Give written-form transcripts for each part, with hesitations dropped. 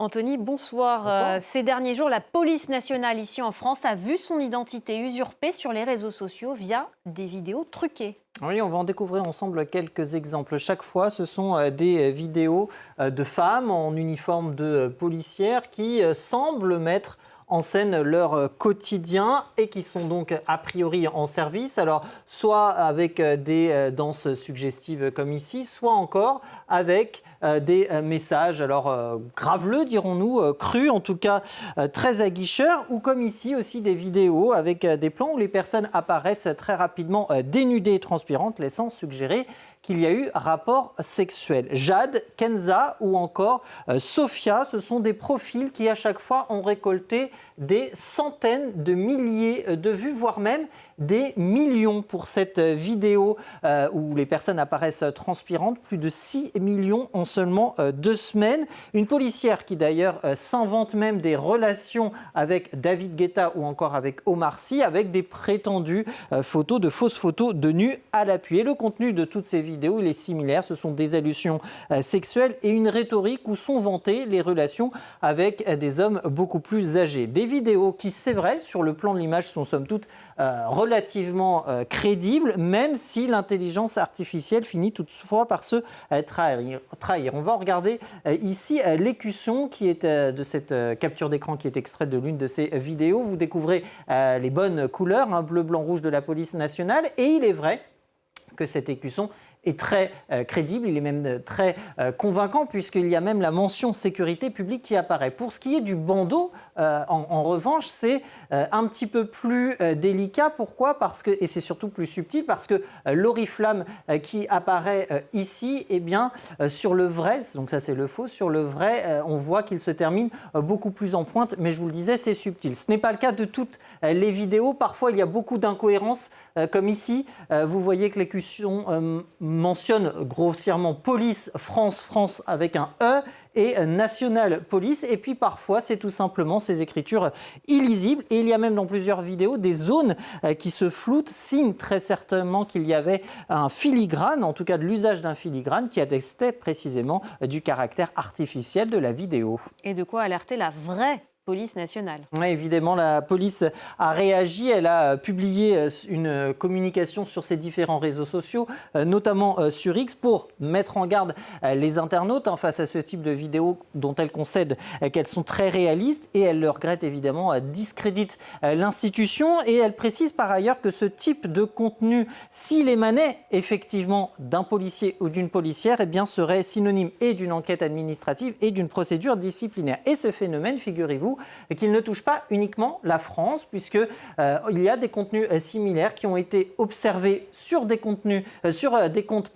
Anthony, bonsoir. Bonsoir. Ces derniers jours, la police nationale ici en France a vu son identité usurpée sur les réseaux sociaux via des vidéos truquées. Oui, on va en découvrir ensemble quelques exemples. Chaque fois, ce sont des vidéos de femmes en uniforme de policières qui semblent mettre en scène leur quotidien et qui sont donc a priori en service. Alors, soit avec des danses suggestives comme ici, soit encore avec des messages, alors graveleux dirons-nous, crus en tout cas, très aguicheurs, ou comme ici aussi des vidéos avec des plans où les personnes apparaissent très rapidement dénudées et transpirantes, laissant suggérer qu'il y a eu rapport sexuel. Jade, Kenza ou encore Sophia, ce sont des profils qui à chaque fois ont récolté des centaines de milliers de vues, voire même des millions pour cette vidéo où les personnes apparaissent transpirantes, plus de 6 millions en seulement 2 semaines. Une policière qui d'ailleurs s'invente même des relations avec David Guetta ou encore avec Omar Sy, avec des prétendues photos, de fausses photos de nus à l'appui. Et le contenu de toutes ces vidéos, il est similaire, ce sont des allusions sexuelles et une rhétorique où sont vantées les relations avec des hommes beaucoup plus âgés. Des vidéos qui, c'est vrai, sur le plan de l'image, sont somme toute relativement crédibles, même si l'intelligence artificielle finit toutefois par se trahir. On va regarder ici l'écusson qui est de cette capture d'écran qui est extraite de l'une de ces vidéos. Vous découvrez les bonnes couleurs, bleu, blanc, rouge de la police nationale, et il est vrai que cet écusson est très crédible, il est même très convaincant puisqu'il y a même la mention sécurité publique qui apparaît. Pour ce qui est du bandeau, en revanche, c'est un petit peu plus délicat. Pourquoi ? Parce que, et c'est surtout plus subtil, parce que l'oriflamme qui apparaît ici, eh bien, sur le vrai, donc ça c'est le faux, sur le vrai, on voit qu'il se termine beaucoup plus en pointe, mais je vous le disais, c'est subtil. Ce n'est pas le cas de toutes les vidéos. Parfois, il y a beaucoup d'incohérences, comme ici. Vous voyez que l'écusson mentionne grossièrement Police France avec un E et National Police. Et puis parfois, c'est tout simplement ces écritures illisibles. Et il y a même dans plusieurs vidéos des zones qui se floutent, signe très certainement qu'il y avait un filigrane, en tout cas de l'usage d'un filigrane, qui attestait précisément du caractère artificiel de la vidéo. Et de quoi alerter la vraie police nationale. Oui, évidemment, la police a réagi. Elle a publié une communication sur ses différents réseaux sociaux, notamment sur X, pour mettre en garde les internautes face à ce type de vidéos dont elle concède qu'elles sont très réalistes. Et elle le regrette évidemment, discrédite l'institution. Et elle précise par ailleurs que ce type de contenu, s'il émanait effectivement d'un policier ou d'une policière, eh bien, serait synonyme et d'une enquête administrative et d'une procédure disciplinaire. Et ce phénomène, figurez-vous, qu'il ne touche pas uniquement la France, puisqu'il y a des contenus similaires qui ont été observés sur des contenus, des comptes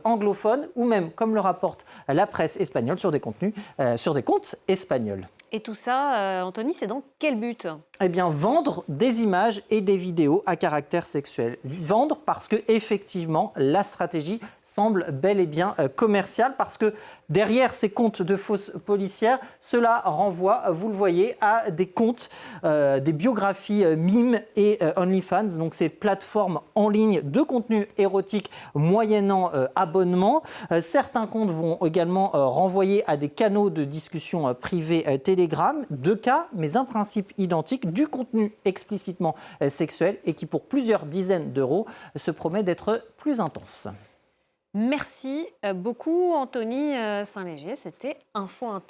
anglophones, ou même, comme le rapporte la presse espagnole, sur des comptes espagnols. Et tout ça, Anthony, c'est dans quel but ? Eh bien, vendre des images et des vidéos à caractère sexuel. Vendre parce que, effectivement, la stratégie semble bel et bien commerciale, parce que derrière ces comptes de fausses policières, cela renvoie, vous le voyez, à des comptes, des biographies Mime et OnlyFans, donc ces plateformes en ligne de contenu érotique moyennant abonnement. Certains comptes vont également renvoyer à des canaux de discussion privés Telegram, 2 cas, mais un principe identique, du contenu explicitement sexuel et qui, pour plusieurs dizaines d'euros, se promet d'être plus intense. Merci beaucoup, Anthony Saint-Léger. C'était Info Inter.